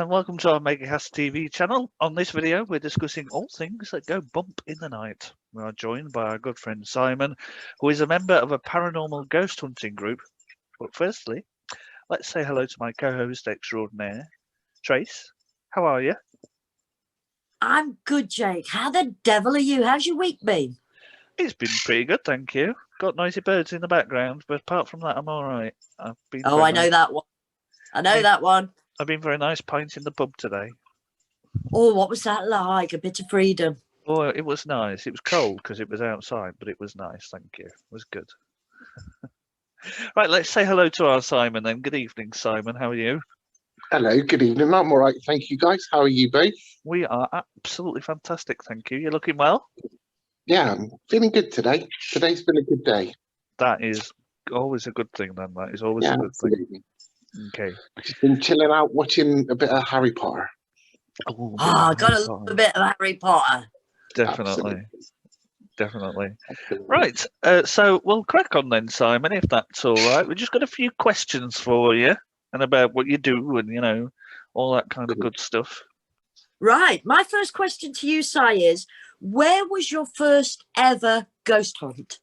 and welcome to our Megacast TV channel. On this video, we're discussing all things that go bump in the night. We are joined by our good friend Simon, who is a member of a paranormal ghost hunting group. But firstly, let's say hello to my co-host extraordinaire, Trace. How are you? I'm good, Jake. How the devil are you? How's your week been? It's been pretty good, thank you. Got noisy birds in the background, but apart from that, I'm all right. I know that one. That one. I've been for a nice pint in the pub today. Oh, what was that like? A bit of freedom. Oh, it was nice. It was cold because it was outside, but it was nice, thank you. It was good. Right, let's say hello to our Simon then. Good evening, Simon. How are you? Hello, good evening. I'm all right, thank you, guys. How are you both? We are absolutely fantastic, thank you. You're looking well? Yeah, I'm feeling good today. Today's been a good day. That is always a good thing, then. That is always a good absolutely. thing. Okay. Just been chilling out, watching a bit of Harry Potter. Oh, I got a little bit of Harry Potter. Definitely. Absolutely. Definitely. Absolutely. Right, so we'll crack on then, Simon, if that's all right. We've just got a few questions for you and about what you do and, you know, all that kind of good stuff. Right. My first question to you, Si, is where was your first ever ghost hunt?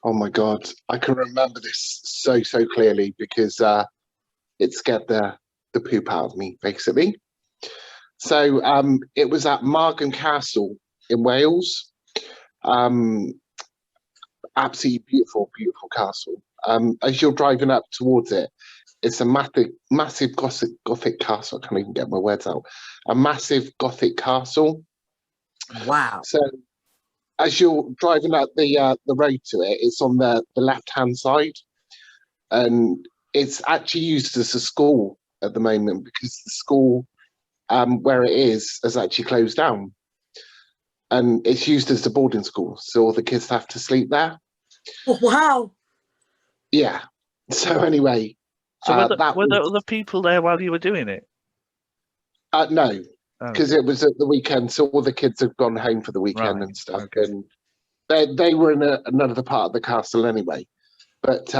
Oh my God, I can remember this so clearly because it scared the poop out of me, basically. So it was at Margam Castle in Wales. Absolutely beautiful castle. As you're driving up towards it, it's a massive Gothic castle. I can't even get my words out. A massive Gothic castle. Wow. So as you're driving up the road to it, it's on the left-hand side. And it's actually used as a school at the moment because the school where it is has actually closed down. And it's used as a boarding school. So all the kids have to sleep there. Oh, wow. Yeah. So anyway. So were there other people there while you were doing it? No, because it was at the weekend, so all the kids had gone home for the weekend and stuff, and they were in another part of the castle anyway. But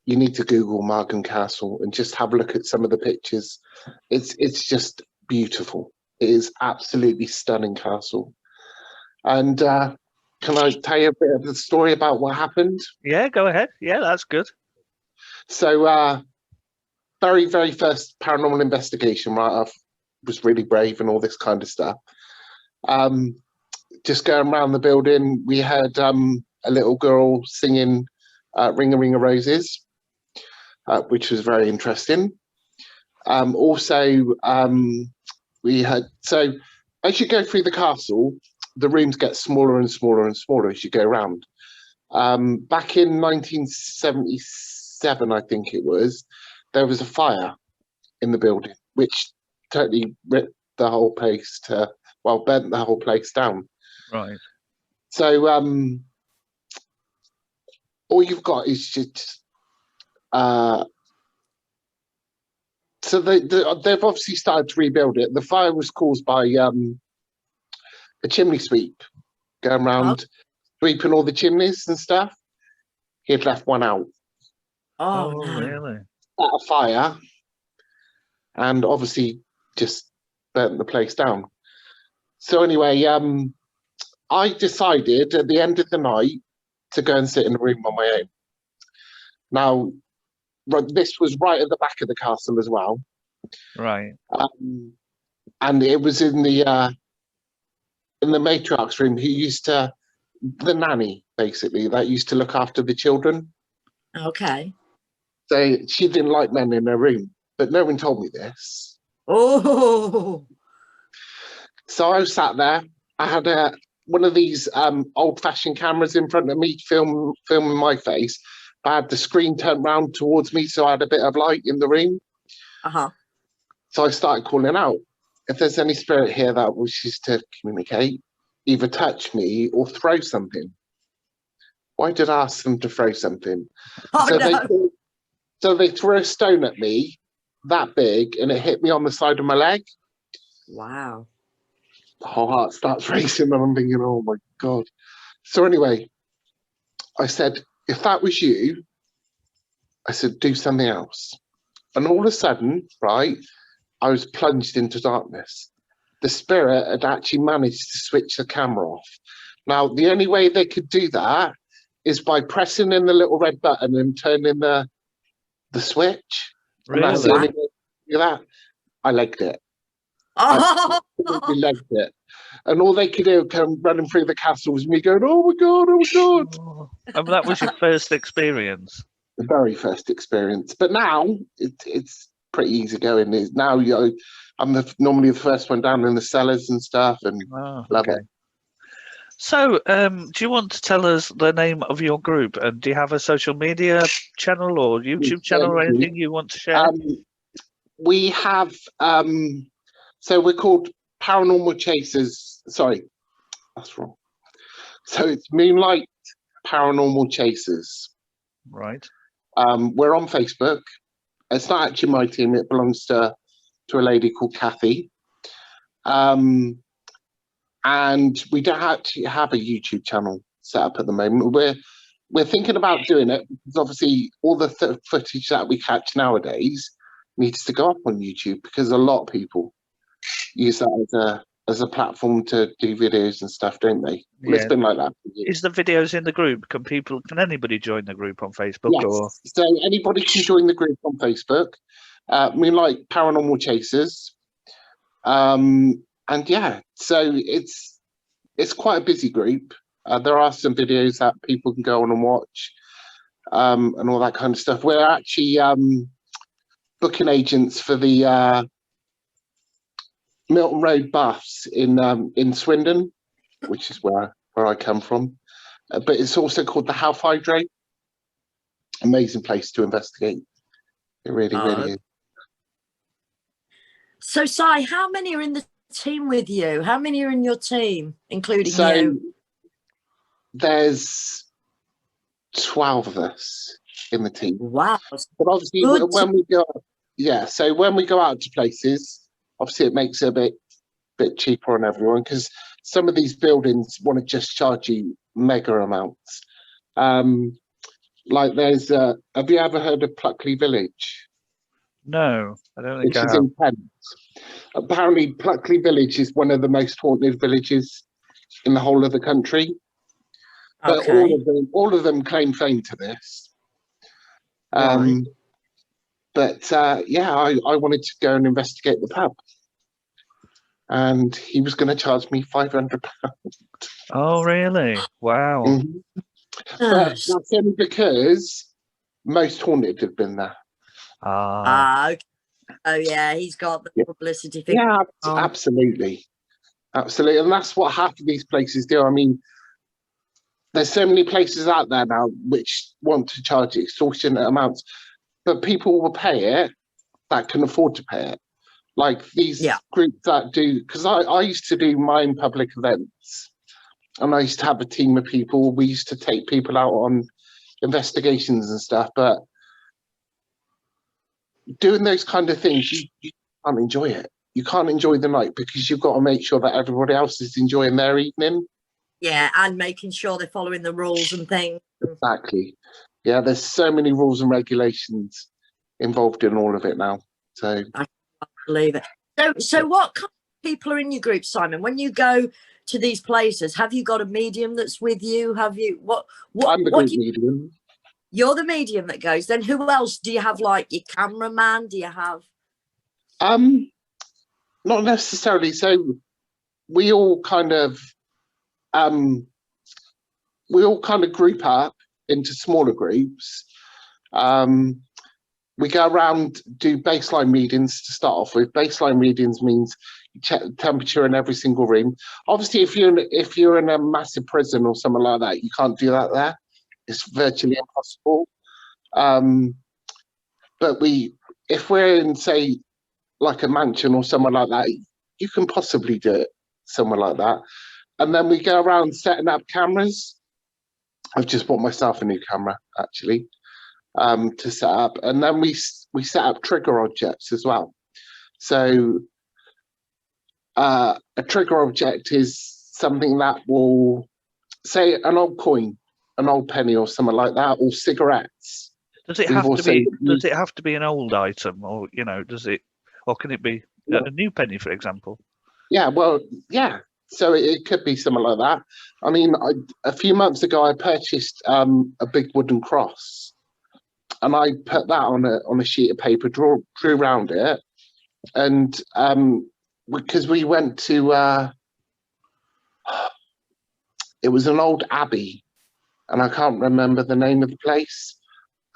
you need to Google Margam Castle and just have a look at some of the pictures. It's just beautiful. It is absolutely stunning castle. And can I tell you a bit of the story about what happened? Yeah, go ahead. Yeah, that's good. So very first paranormal investigation, right? I was really brave and all this kind of stuff. Just going around the building, we heard a little girl singing Ring a Ring of Roses, which was very interesting. Also, we had, so as you go through the castle, the rooms get smaller and smaller and smaller as you go around. Back in 1977, I think it was, there was a fire in the building, which totally ripped the whole place bent the whole place down. Right. So all you've got is just so they've obviously started to rebuild it. The fire was caused by a chimney sweep going around sweeping all the chimneys and stuff. He had left one out. Oh no. Really? At a fire, and obviously just burnt the place down. So anyway, I decided at the end of the night to go and sit in a room on my own. Now, this was right at the back of the castle as well. Right. And it was in the matriarch's room, the nanny, basically, that used to look after the children. Okay. So she didn't like men in her room, but no one told me this. Oh. So I was sat there. I had one of these old-fashioned cameras in front of me filming my face. I had the screen turned round towards me, so I had a bit of light in the room. Uh-huh. So I started calling out. If there's any spirit here that wishes to communicate, either touch me or throw something. Why did I ask them to throw something? Oh, so, no. so they threw a stone at me that big, and it hit me on the side of my leg. Wow. The whole heart starts racing, and I'm thinking, oh my God. So anyway, I said, if that was you, I said, do something else. And all of a sudden, right, I was plunged into darkness. The spirit had actually managed to switch the camera off. Now, the only way they could do that is by pressing in the little red button and turning the switch. Really? And that's the only way to do that. I legged it. I absolutely legged it. And all they could do come running through the castle was me going, "Oh my God, oh my God." Oh, and that was your first experience? The very first experience. But now it's pretty easy going. Now I'm normally the first one down in the cellars and stuff, and love it. So, do you want to tell us the name of your group? And do you have a social media channel or YouTube channel or anything you want to share? We have, so we're called Paranormal Chasers. Sorry, that's wrong. So it's Moonlight Paranormal Chasers. Right. We're on Facebook. It's not actually my team. It belongs to a lady called Kathy. And we don't actually have a YouTube channel set up at the moment. We're thinking about doing it because obviously all the footage that we catch nowadays needs to go up on YouTube because a lot of people use that as a platform to do videos and stuff, don't they? Well, it's been like that for years. Is the videos in the group? Can anybody join the group on Facebook? Yes. Or So anybody can join the group on Facebook. Moonlight Paranormal Chasers. And yeah, so it's quite a busy group. There are some videos that people can go on and watch, and all that kind of stuff. We're actually booking agents for the Milton Road Baths in Swindon, which is where I come from. But it's also called the Half Hydro. Amazing place to investigate. It really, really is. So, Si, how many are in the team with you? How many are in your team, including you? There's 12 of us in the team. Wow. But obviously when we go out to places, obviously it makes it a bit cheaper on everyone because some of these buildings want to just charge you mega amounts. Like there's have you ever heard of Pluckley Village? No, I don't think Which is in Kent. Apparently Pluckley Village is one of the most haunted villages in the whole of the country. But all of them claim fame to this. Right. But yeah, I wanted to go and investigate the pub. And he was going to charge me £500. Oh, really? Wow. Mm-hmm. But that's only because most haunted have been there. Okay. Oh, yeah, he's got the publicity thing. Yeah, absolutely. Absolutely. And that's what half of these places do. I mean, there's so many places out there now which want to charge extortionate amounts, but people will pay it that can afford to pay it. Like these groups that do, because I used to do my own public events and I used to have a team of people. We used to take people out on investigations and stuff, but doing those kind of things, you can't enjoy it. You can't enjoy the night because you've got to make sure that everybody else is enjoying their evening. Yeah, and making sure they're following the rules and things. Exactly. Yeah, there's so many rules and regulations involved in all of it now. So I can't believe it. So what kind of people are in your group, Simon? When you go to these places, have you got a medium that's with you? Have you what I'm the group medium. You're the medium that goes. Then who else do you have? Like your cameraman? Do you have? Not necessarily. So we all kind of group up into smaller groups. We go around, do baseline readings to start off with. Baseline readings means you check the temperature in every single room. Obviously, if you're in a massive prison or something like that, you can't do that there. It's virtually impossible. But if we're in, say, like a mansion or somewhere like that, you can possibly do it somewhere like that. And then we go around setting up cameras. I've just bought myself a new camera, actually, to set up. And then we set up trigger objects as well. So a trigger object is something that will, say, an old coin, an old penny or something like that, or cigarettes. Does it have to be an old item, or or can it be a new penny, for example. Yeah, well, yeah. So it could be something like that. I mean, a few months ago, I purchased a big wooden cross, and I put that on a sheet of paper, drew around it, and because we went to, it was an old abbey, and I can't remember the name of the place,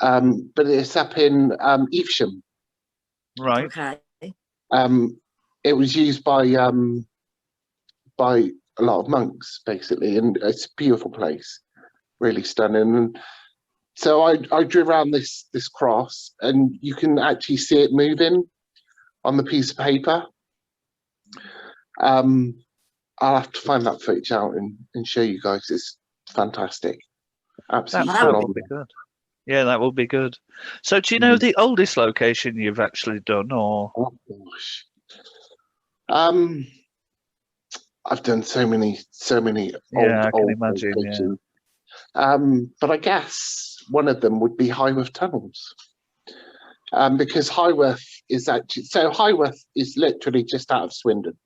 but it's up in Evesham. Right. Okay. It was used by a lot of monks, basically, and it's a beautiful place, really stunning. And so I drew around this cross, and you can actually see it moving on the piece of paper. I'll have to find that footage out and show you guys. It's fantastic. Absolutely. That would be good. Yeah, that would be good. So do you know the oldest location you've actually done, or? Oh gosh. I've done so many Yeah, I can old imagine. locations. But I guess one of them would be Highworth Tunnels. Because Highworth is literally just out of Swindon,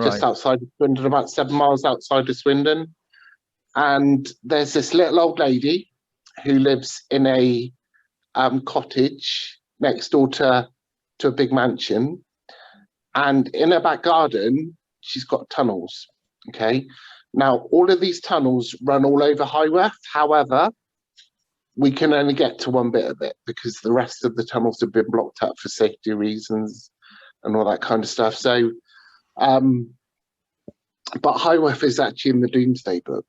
just outside of Swindon, about 7 miles outside of Swindon. And there's this little old lady who lives in a cottage next door to a big mansion. And in her back garden, she's got tunnels. Okay. Now, all of these tunnels run all over Highworth. However, we can only get to one bit of it because the rest of the tunnels have been blocked up for safety reasons and all that kind of stuff. So, but Highworth is actually in the Doomsday Book.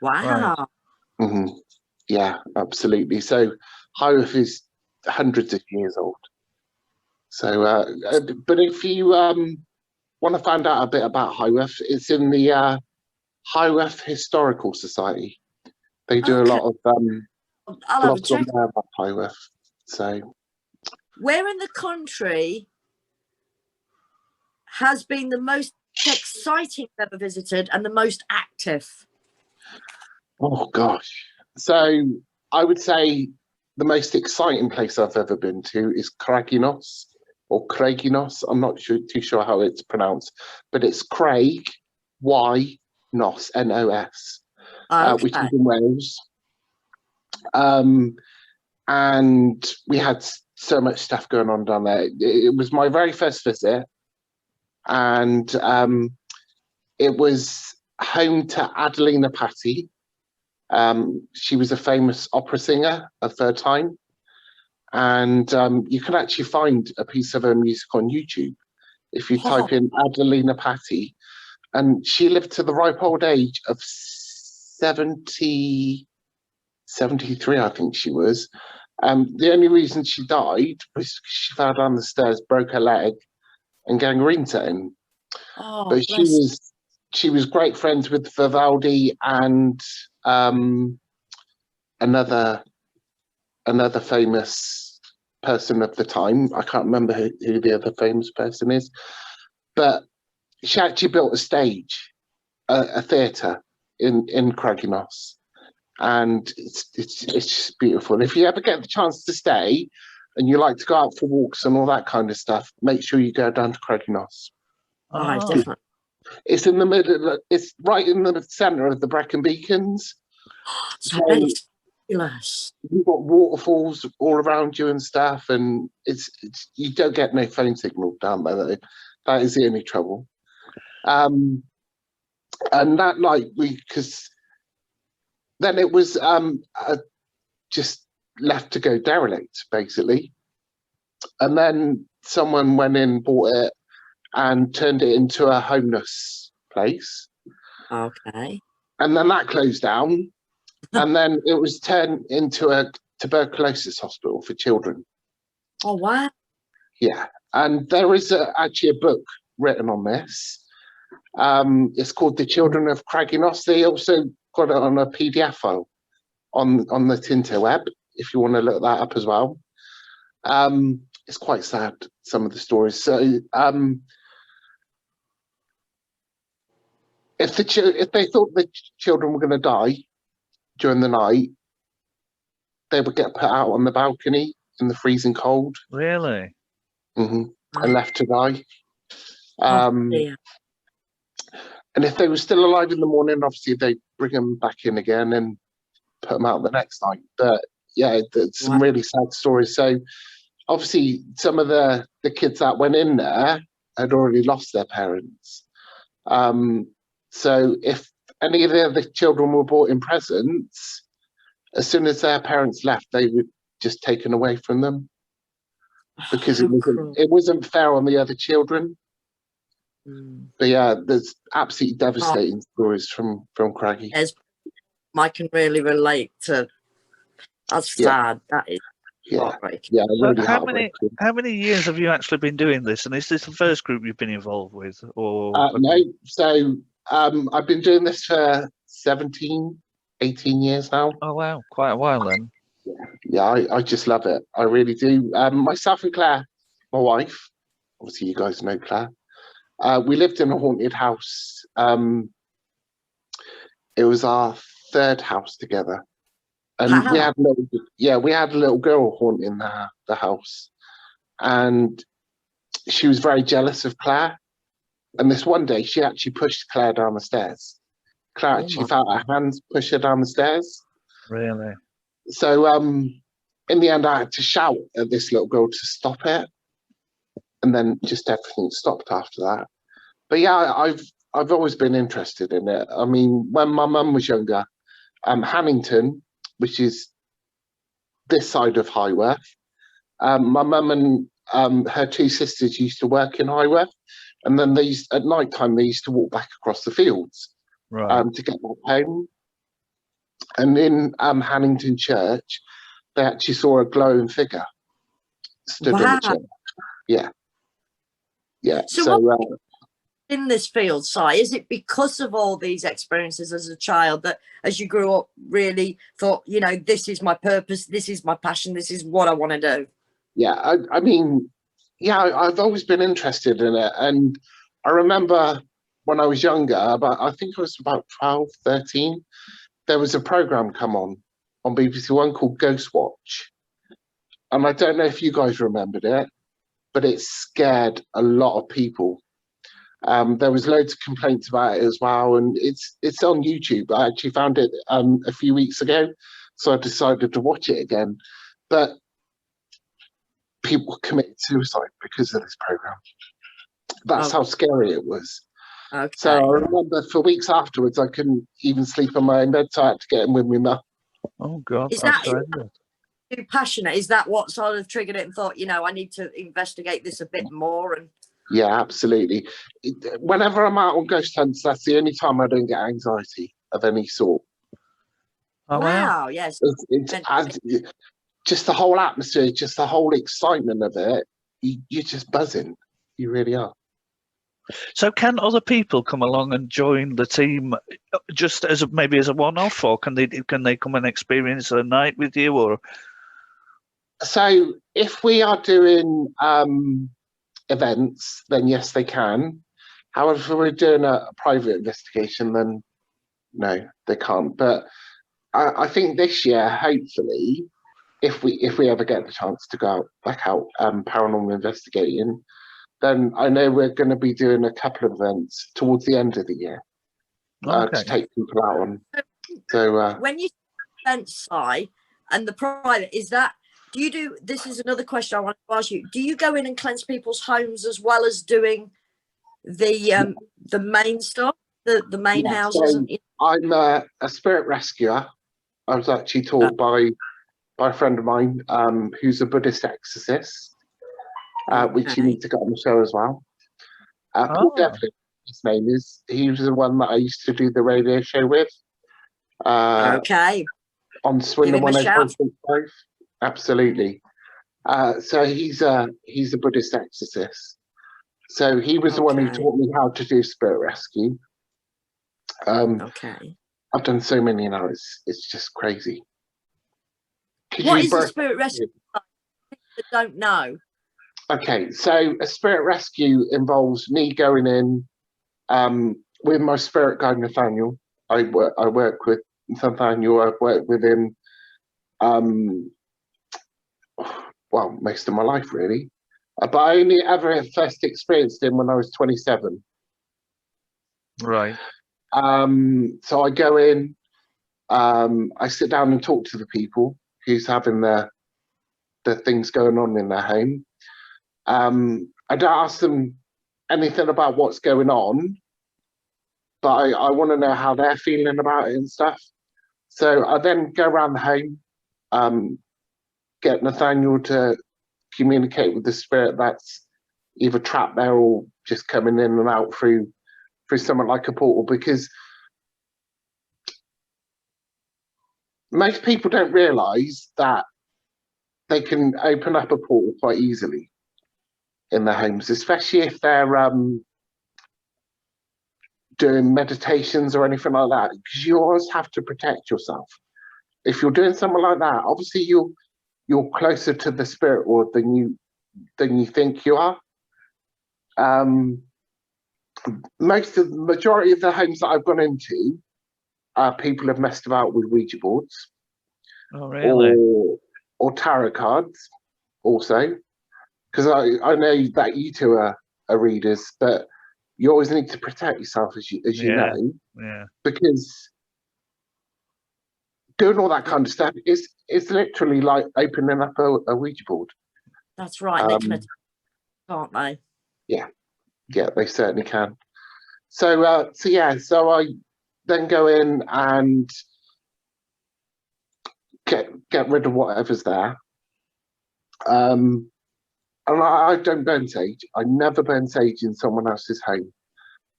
Wow. Mm-hmm. Yeah, absolutely. So Highworth is hundreds of years old. So, but if you want to find out a bit about Highworth, it's in the Highworth Historical Society. They do a lot of I'll have a check. About Highworth. So, where in the country has been the most exciting you've ever visited and the most active? Oh gosh. So I would say the most exciting place I've ever been to is Craig-Y-Nos or Craig-Y-Nos. I'm not too sure how it's pronounced, but it's Craig-Y-Nos, N-O-S, which is in Wales. And we had so much stuff going on down there. It was my very first visit, and it was home to Adelina Patti. She was a famous opera singer of her time, and you can actually find a piece of her music on YouTube if you type in Adelina Patti. And she lived to the ripe old age of 73, I think she was. The only reason she died was she fell down the stairs, broke her leg, and gangrene set in. But she was great friends with Vivaldi and another famous person of the time. I can't remember who the other famous person is, but she actually built a stage, a theatre in Craig-Y-Nos, and it's just beautiful. If you ever get the chance to stay and you like to go out for walks and all that kind of stuff, make sure you go down to Craig-Y-Nos. Definitely. It's in the middle. It's right in the centre of the Brecon Beacons. So fabulous. You've got waterfalls all around you and stuff, and it's you don't get no phone signal down there. That is the only trouble. And that night because then it was just left to go derelict, basically. And then someone went in, bought it, and turned it into a homeless place. Okay. And then that closed down. And then it was turned into a tuberculosis hospital for children. Oh, wow. Yeah. And there is actually a book written on this. It's called The Children of Craig-Y-Nos. They also got it on a PDF file on the Tinterweb, if you want to look that up as well. It's quite sad, some of the stories. So if they thought the children were going to die during the night, they would get put out on the balcony in the freezing cold. Really? Mm-hmm. and left to die. Dear. And if they were still alive in the morning, obviously they'd bring them back in again and put them out the next night. But yeah, it's some really sad stories. So obviously some of the kids that went in there had already lost their parents. So if any of the other children were brought in presents, as soon as their parents left, they were just taken away from them, because it wasn't fair on the other children. But yeah, there's absolutely devastating stories from Craggy. I can really relate to. That's sad. That is heartbreaking. Yeah, really heartbreaking. How many years have you actually been doing this? And is this the first group you've been involved with? Or no. So I've been doing this for 17, 18 years now. Oh wow, quite a while then. Yeah, I just love it. I really do. Myself and Claire, my wife, obviously you guys know Claire. We lived in a haunted house. It was our third house together, and we had a little girl haunting the house, and she was very jealous of Claire. And this one day, she actually pushed Claire down the stairs. Claire actually felt her hands push her down the stairs. Really? So in the end, I had to shout at this little girl to stop it, and then just everything stopped after that. But yeah, I've always been interested in it. I mean, when my mum was younger, Hannington, which is this side of Highworth, my mum and her two sisters used to work in Highworth, and then at night time they used to walk back across the fields to get back home. And in Hannington Church, they actually saw a glowing figure stood on the church. Yeah. So in this field, Si, is it because of all these experiences as a child that as you grew up really thought, this is my purpose, this is my passion, this is what I want to do? Yeah, I mean, I've always been interested in it. And I remember when I was younger, I think I was about 12, 13, there was a program come on BBC One called Ghost Watch. And I don't know if you guys remembered it, but it scared a lot of people. There was loads of complaints about it as well, and it's on YouTube. I actually found it a few weeks ago, so I decided to watch it again. But people committed suicide because of this program. That's how scary it was. Okay. So I remember for weeks afterwards, I couldn't even sleep in my own bed, so I had to get in with me mum. Oh God! Is that too passionate? Is that what sort of triggered it and thought, I need to investigate this a bit more? And yeah, absolutely. Whenever I'm out on ghost hunts, that's the only time I don't get anxiety of any sort. Oh, wow! Yes, it's just the whole atmosphere, just the whole excitement of it. You're just buzzing. You really are. So can other people come along and join the team just as maybe as a one-off, or can they come and experience a night with you? Or so if we are doing events, then yes, they can. However, if we're doing a private investigation, then no, they can't. But I think this year, hopefully, if we ever get the chance to go back out paranormal investigating, then I know we're going to be doing a couple of events towards the end of the year to take people out on. So when you events, Si, and the private, do you do, this is another question I want to ask you, do you go in and cleanse people's homes as well as doing the main stuff, the main houses? So I'm a spirit rescuer. I was actually taught by a friend of mine who's a Buddhist exorcist. Which you need to get on the show as well. Paul Devlin, his name is. He was the one that I used to do the radio show with. On Swindon 104.5. Absolutely. So he's a Buddhist exorcist. So he was the one who taught me how to do spirit rescue. I've done so many now. It's just crazy. What is a spirit rescue? People don't know. Okay, so a spirit rescue involves me going in with my spirit guide Nathaniel. I work with Nathaniel. I've worked with him most of my life really. But I only ever first experienced him when I was 27. Right. So I go in, I sit down and talk to the people who's having the things going on in their home. I don't ask them anything about what's going on, but I want to know how they're feeling about it and stuff. So I then go around the home, get Nathaniel to communicate with the spirit that's either trapped there or just coming in and out through something like a portal, because most people don't realise that they can open up a portal quite easily in their homes, especially if they're doing meditations or anything like that, because you always have to protect yourself. If you're doing something like that, obviously you're closer to the spirit world than you think you are. The majority of the homes that I've gone into, people have messed about with Ouija boards. Oh, really? Or tarot cards also, because I know that you two are readers, but you always need to protect yourself, as you know, because doing all that kind of stuff is literally like opening up a Ouija board. That's right. They can attack, can't they? Yeah, they certainly can. So I then go in and get rid of whatever's there. And I don't burn sage. I never burn sage in someone else's home.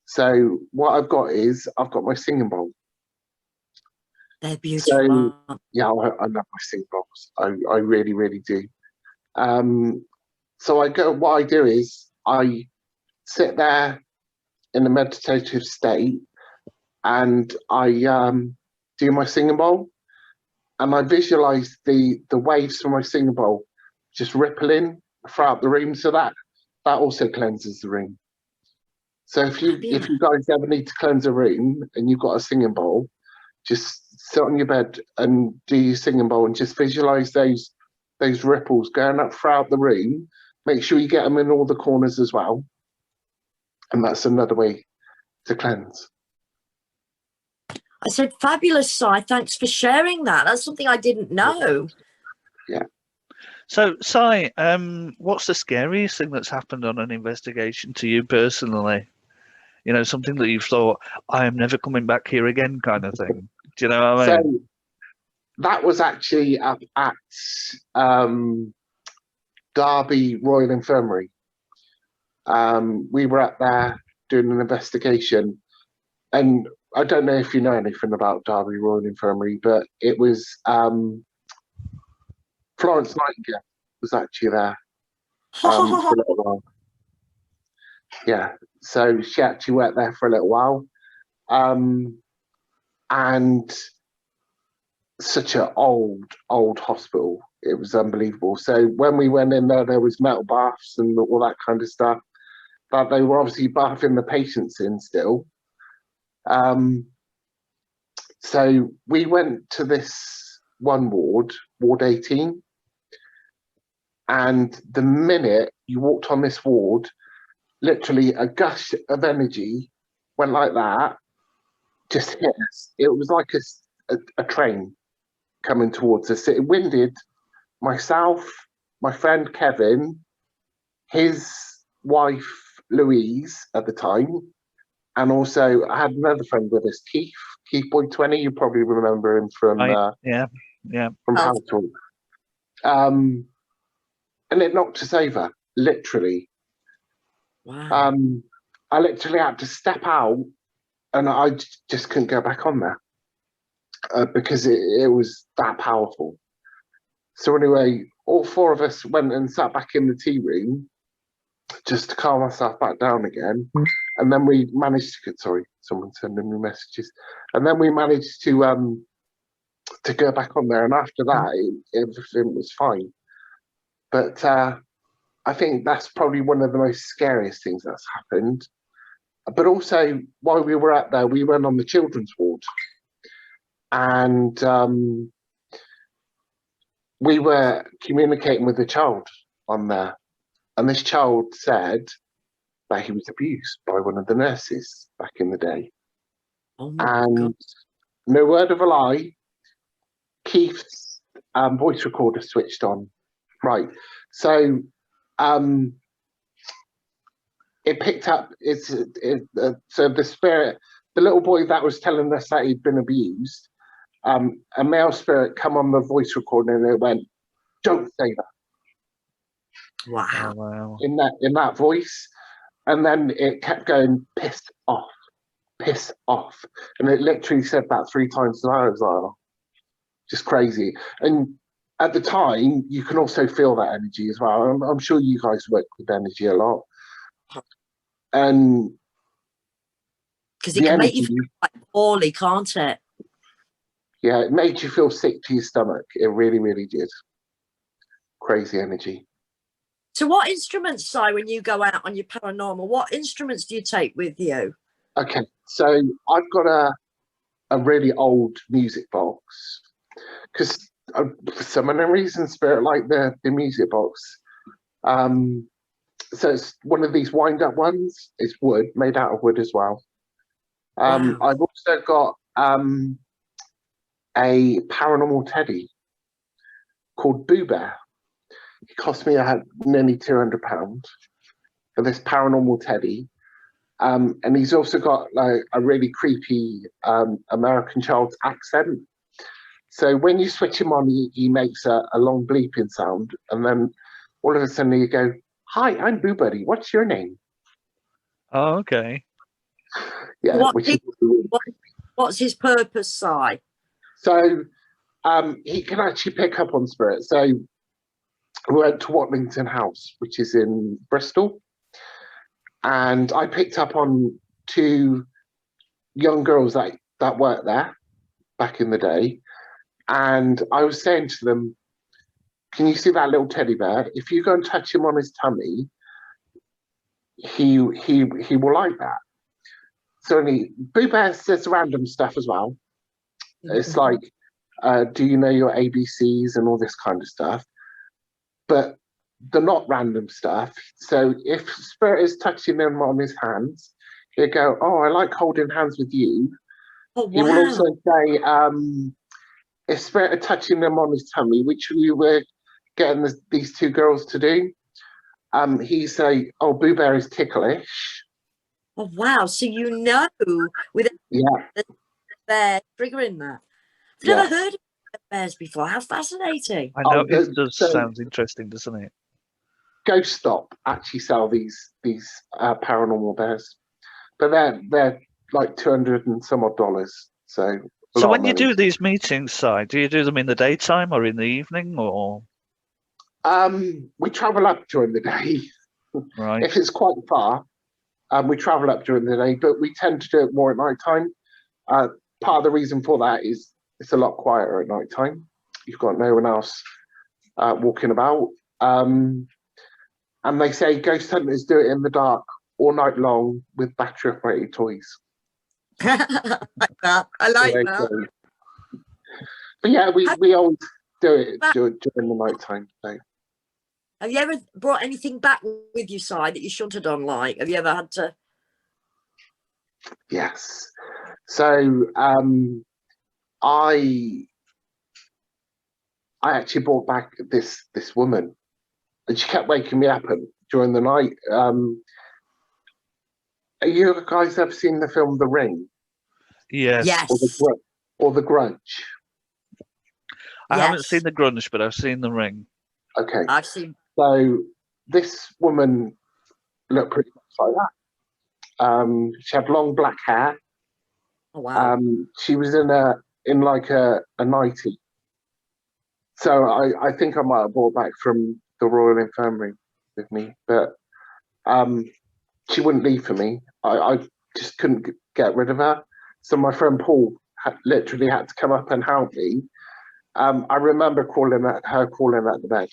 So what I've got my singing bowl. They're beautiful. So, yeah, I love my singing bowls. I really, really do. So what I do is I sit there in a meditative state and I do my singing bowl, and I visualize the waves from my singing bowl just rippling throughout the room, so that also cleanses the room. So if you guys ever need to cleanse a room and you've got a singing bowl, just sit on your bed and do your singing bowl and just visualize those ripples going up throughout the room. Make sure you get them in all the corners as well, and that's another way to cleanse. I said, fabulous, Si. Thanks for sharing that. That's something I didn't know. Yeah. So, Si, what's the scariest thing that's happened on an investigation to you personally? You know, something that you've thought, I am never coming back here again, kind of thing. Do you know what I mean? So that was actually up at Derby Royal Infirmary. We were up there doing an investigation, and I don't know if you know anything about Derby Royal Infirmary, but it was Florence Nightingale was actually there for a little while. Yeah, so she actually worked there for a little while, and such an old hospital. It was unbelievable. So when we went in there was metal baths and all that kind of stuff, but they were obviously bathing the patients in still. So we went to this one ward 18, and the minute you walked on this ward, literally a gush of energy went like that, just hit us. It was like a train coming towards us. It winded myself, my friend Kevin, his wife Louise at the time, and also I had another friend with us, Keith Boy 20. You probably remember him from from Power Talk. And it knocked us over, literally. Wow. I literally had to step out, and I just couldn't go back on there because it was that powerful. So anyway, all four of us went and sat back in the tea room just to calm myself back down again. And then we managed to get, sorry, someone sending me messages. And then we managed to go back on there. And after that, everything was fine. But I think that's probably one of the most scariest things that's happened. But also, while we were out there, we went on the children's ward. And we were communicating with the child on there. and this child said that he was abused by one of the nurses back in the day. Oh my And God. no word of a lie, Keith's voice recorder switched on. Right. So it picked up, so the spirit, the little boy that was telling us that he'd been abused, a male spirit come on the voice recorder and it went, "Don't say that." Wow. Oh, wow. In that voice. And then it kept going, "Piss off, piss off." And it literally said that 3 times. And I was like, oh, just crazy. And at the time, you can also feel that energy as well. I'm sure you guys work with energy a lot. And Because it can make you feel quite poorly, can't it? Yeah, it made you feel sick to your stomach. It really, really did. Crazy energy. So what instruments, Si, when you go out on your paranormal, what instruments do you take with you? Okay, so I've got a really old music box because for some unknown reason, Spirit like the music box. So it's one of these wind-up ones. It's wood, made out of wood as well. Wow. I've also got a paranormal teddy called Boo Bear. It cost me nearly £200 for this paranormal teddy. And he's also got like a really creepy American child's accent. So when you switch him on, he makes a long bleeping sound. And then all of a sudden you go, "Hi, I'm Boo Buddy. What's your name?" Oh, okay. Yeah. What's his purpose, Si? So he can actually pick up on spirit. So we went to Watlington House, which is in Bristol. And I picked up on 2 young girls that worked there back in the day. And I was saying to them, "Can you see that little teddy bear? If you go and touch him on his tummy, he will like that." So Boo Bear says random stuff as well. It's like, "Do you know your ABCs?" and all this kind of stuff. But they're not random stuff. So if Spirit is touching them on his hands, he'll go, "Oh, I like holding hands with you." Oh, wow. He will also say, if Spirit are touching them on his tummy, which we were getting these 2 girls to do, he say, "Oh, Boo Bear is ticklish." Oh, wow. So you know with the bear triggering that. I've never heard of bears before. How fascinating. I know, it does sound interesting, doesn't it? Ghost Stop actually sell these paranormal bears, but they're like $200 and some odd. So when you do these meetings, Si, do you do them in the daytime or in the evening, or? We travel up during the day. Right. If it's quite far, we travel up during the day, but we tend to do it more at night time. Part of the reason for that is it's a lot quieter at night time. You've got no one else walking about. And they say ghost hunters do it in the dark all night long with battery-operated toys. I like that. But yeah, we always do it during the night time. So. Have you ever brought anything back with you, Si, that you shouldn't have done? Like, have you ever had to? Yes. So I actually brought back this woman, and she kept waking me up during the night. Have you guys ever seen the film The Ring? Yes. Yes. Or The Grudge? I haven't seen The Grudge, but I've seen The Ring. Okay. I've seen. So this woman looked pretty much like that. She had long black hair. Oh, wow. She was in a nightie. So I think I might have brought back from the Royal Infirmary with me, but she wouldn't leave for me. I just couldn't get rid of her. So my friend Paul literally had to come up and help me. I remember calling at the bed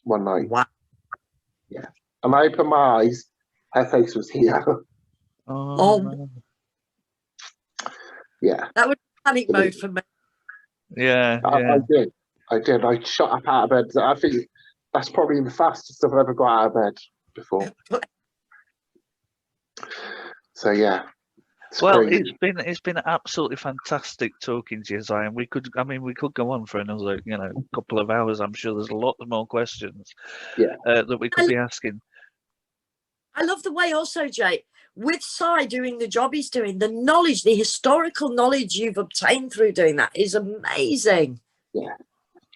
one night. Wow. Yeah. And I opened my eyes, her face was here. Oh. No. Yeah. That was panic mode for me. Yeah. I did. I shot up out of bed. I think That's probably the fastest I've ever got out of bed before. So yeah. Well, crazy. it's been absolutely fantastic talking to you, Zion. We could go on for another, couple of hours. I'm sure there's a lot more questions that we could be asking. I love the way also, Jay, with Si doing the job he's doing, the knowledge, the historical knowledge you've obtained through doing that is amazing. Yeah.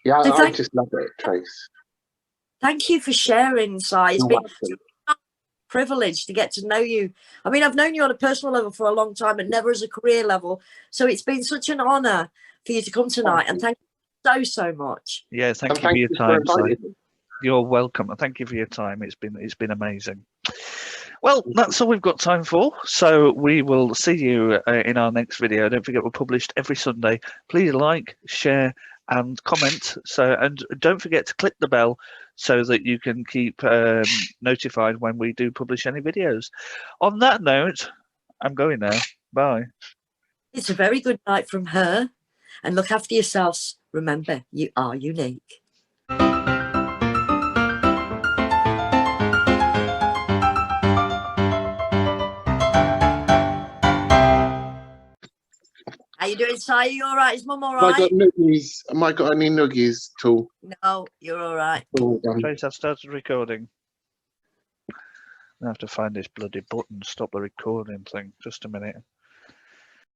Yeah, So I just love it, Trace. Thank you for sharing, Si. It's been a privilege to get to know you. I mean, I've known you on a personal level for a long time and never as a career level. So it's been such an honour for you to come tonight. And thank you so much. Yeah, thank you for your time, Si. You're welcome. Thank you for your time. It's been amazing. Well, that's all we've got time for. So we will see you in our next video. Don't forget, we're published every Sunday. Please like, share, and comment. And don't forget to click the bell so that you can keep notified when we do publish any videos. On that note, I'm going now. Bye. It's a very good night from her. And look after yourselves. Remember, you are unique. How you doing, Si? You all right? Is Mum all right? Am I got any noogies at all? No, you're all right. Trace, I've started recording. I have to find this bloody button, stop the recording thing. Just a minute.